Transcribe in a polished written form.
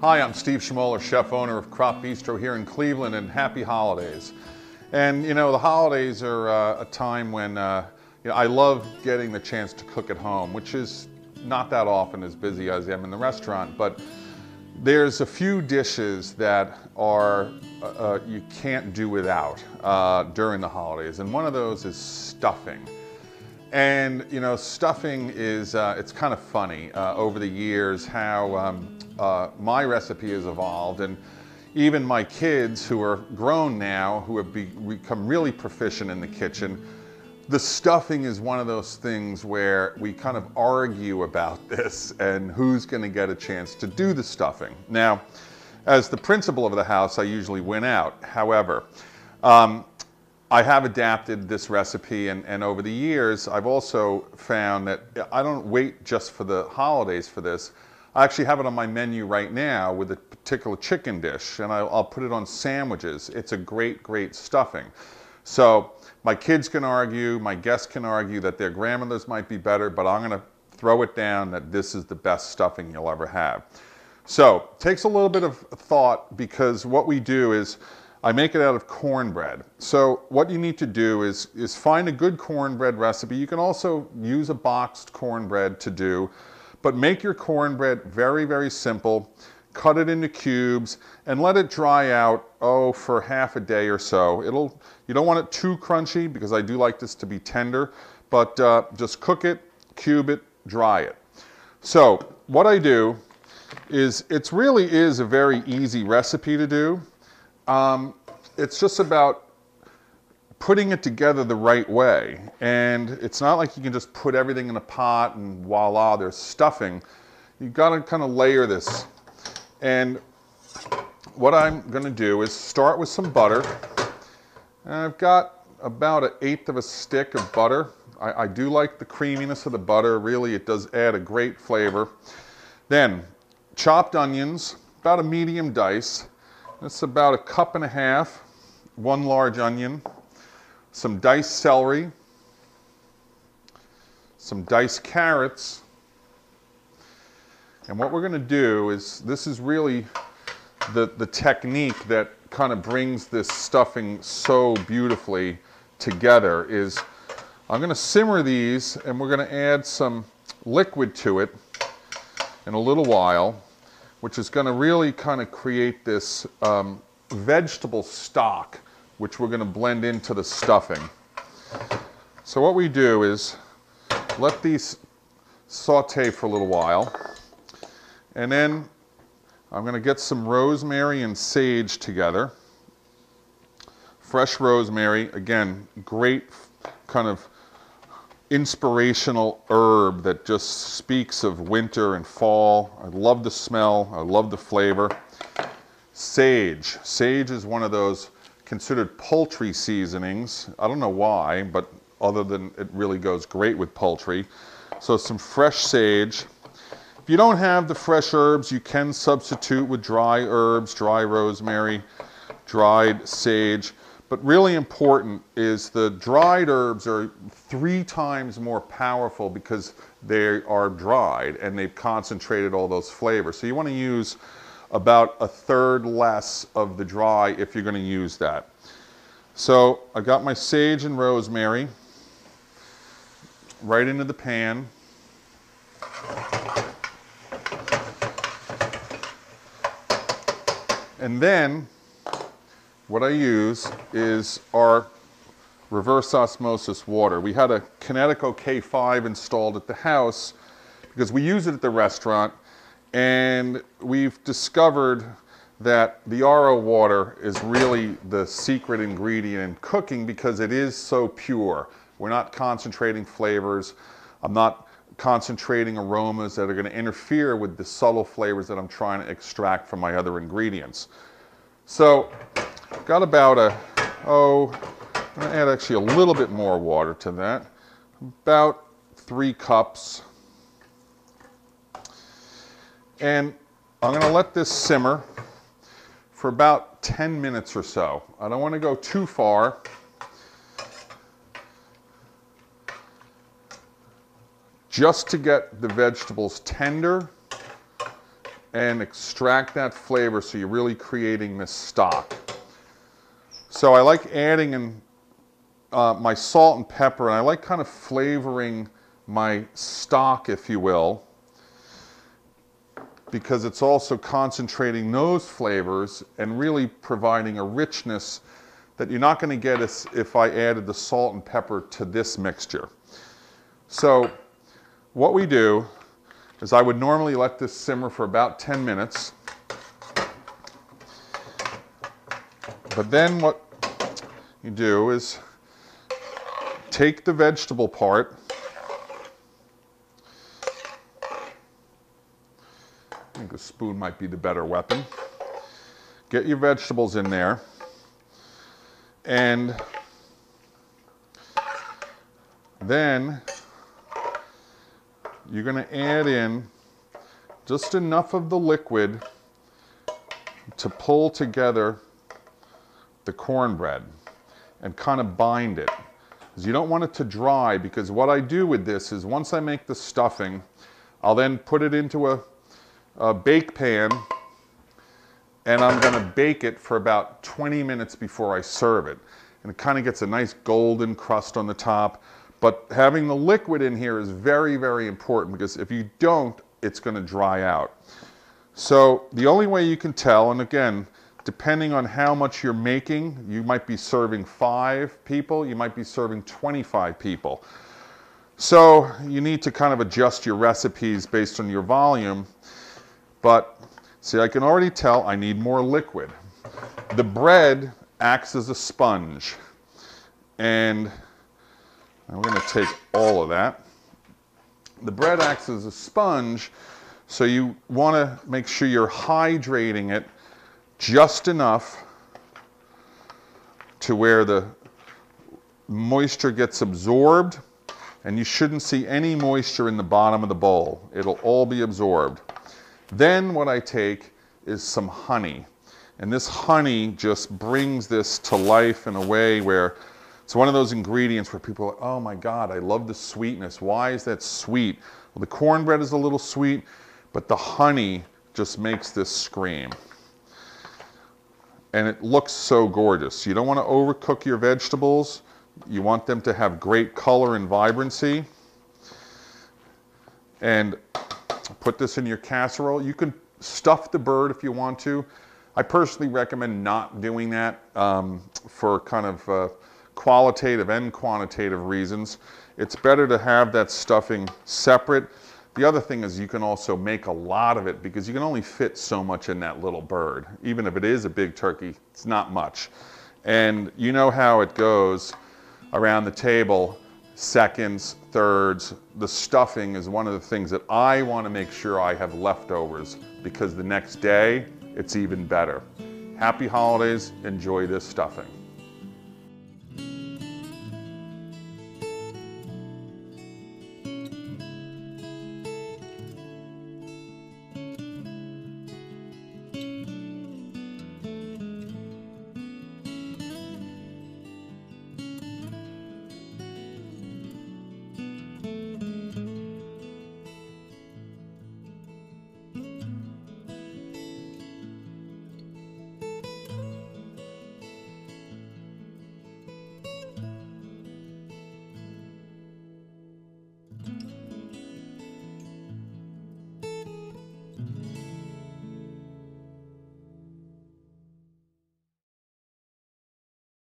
Hi, I'm Steve Schimoler, chef owner of Crop Bistro here in Cleveland, and happy holidays. And you know, the holidays are a time when I love getting the chance to cook at home, which is not that often as busy as I am in the restaurant, but there's a few dishes that are you can't do without during the holidays, and one of those is stuffing. And you know, stuffing is, it's kind of funny over the years how my recipe has evolved, and even my kids who are grown now, who have become really proficient in the kitchen, the stuffing is one of those things where we kind of argue about this and who's going to get a chance to do the stuffing. Now, as the principal of the house, I usually win out. However, I have adapted this recipe, and over the years, I've also found that I don't wait just for the holidays for this. I actually have it on my menu right now with a particular chicken dish, and I'll put it on sandwiches. It's a great, great stuffing. So my kids can argue, my guests can argue that their grandmothers might be better, but I'm going to throw it down that this is the best stuffing you'll ever have. So it takes a little bit of thought, because what we do is I make it out of cornbread. So what you need to do is find a good cornbread recipe. You can also use a boxed cornbread to do, but make your cornbread very, very simple. Cut it into cubes and let it dry out, for half a day or so. You don't want it too crunchy, because I do like this to be tender, but just cook it, cube it, dry it. So what I do is, it really is a very easy recipe to do. It's just about putting it together the right way, and it's not like you can just put everything in a pot and voila, there's stuffing. You've got to kind of layer this. And what I'm going to do is start with some butter, and I've got about 1/8 of a stick of butter. I do like the creaminess of the butter. Really, it does add a great flavor. Then chopped onions, about a medium dice. That's about 1.5 cups, 1 large onion, some diced celery, some diced carrots. And what we're going to do is, this is really the technique that kind of brings this stuffing so beautifully together, is I'm going to simmer these, and we're going to add some liquid to it in a little while, which is going to really kind of create this vegetable stock, which we're going to blend into the stuffing. So what we do is let these saute for a little while, and then I'm going to get some rosemary and sage together. Fresh rosemary, again, great kind of inspirational herb that just speaks of winter and fall. I love the smell, I love the flavor. Sage. Sage is one of those considered poultry seasonings. I don't know why, but other than it really goes great with poultry. So some fresh sage. If you don't have the fresh herbs, you can substitute with dry herbs, dry rosemary, dried sage. But really important is the dried herbs are 3 times more powerful, because they are dried and they've concentrated all those flavors. So you want to use about 1/3 less of the dry if you're going to use that. So I got my sage and rosemary right into the pan. And then what I use is our reverse osmosis water. We had a Kinetico K5 installed at the house because we use it at the restaurant, and we've discovered that the RO water is really the secret ingredient in cooking, because it is so pure. We're not concentrating flavors. I'm not concentrating aromas that are going to interfere with the subtle flavors that I'm trying to extract from my other ingredients. So got about I'm going to add actually a little bit more water to that, about 3 cups. And I'm going to let this simmer for about 10 minutes or so. I don't want to go too far. Just to get the vegetables tender and extract that flavor so you're really creating this stock. So I like adding in my salt and pepper, and I like kind of flavoring my stock, if you will, because it's also concentrating those flavors and really providing a richness that you're not going to get if I added the salt and pepper to this mixture. So what we do is I would normally let this simmer for about 10 minutes. But then what you do is take the vegetable part. I think a spoon might be the better weapon. Get your vegetables in there. And then you're going to add in just enough of the liquid to pull together the cornbread and kind of bind it. Because you don't want it to dry, because what I do with this is once I make the stuffing, I'll then put it into a bake pan, and I'm going to bake it for about 20 minutes before I serve it. And it kind of gets a nice golden crust on the top. But having the liquid in here is very, very important, because if you don't, it's going to dry out. So the only way you can tell, and again, depending on how much you're making, you might be serving 5 people, you might be serving 25 people. So you need to kind of adjust your recipes based on your volume. But see, I can already tell I need more liquid. The bread acts as a sponge. And we're going to take all of that. The bread acts as a sponge, so you want to make sure you're hydrating it just enough to where the moisture gets absorbed, and you shouldn't see any moisture in the bottom of the bowl. It'll all be absorbed. Then what I take is some honey, and this honey just brings this to life in a way where it's one of those ingredients where people are like, oh my God, I love the sweetness. Why is that sweet? Well, the cornbread is a little sweet, but the honey just makes this scream. And it looks so gorgeous. You don't want to overcook your vegetables. You want them to have great color and vibrancy. And put this in your casserole. You can stuff the bird if you want to. I personally recommend not doing that for kind of qualitative and quantitative reasons. It's better to have that stuffing separate. The other thing is you can also make a lot of it, because you can only fit so much in that little bird. Even if it is a big turkey, it's not much. And you know how it goes around the table, seconds, thirds. The stuffing is one of the things that I want to make sure I have leftovers, because the next day it's even better. Happy holidays, enjoy this stuffing.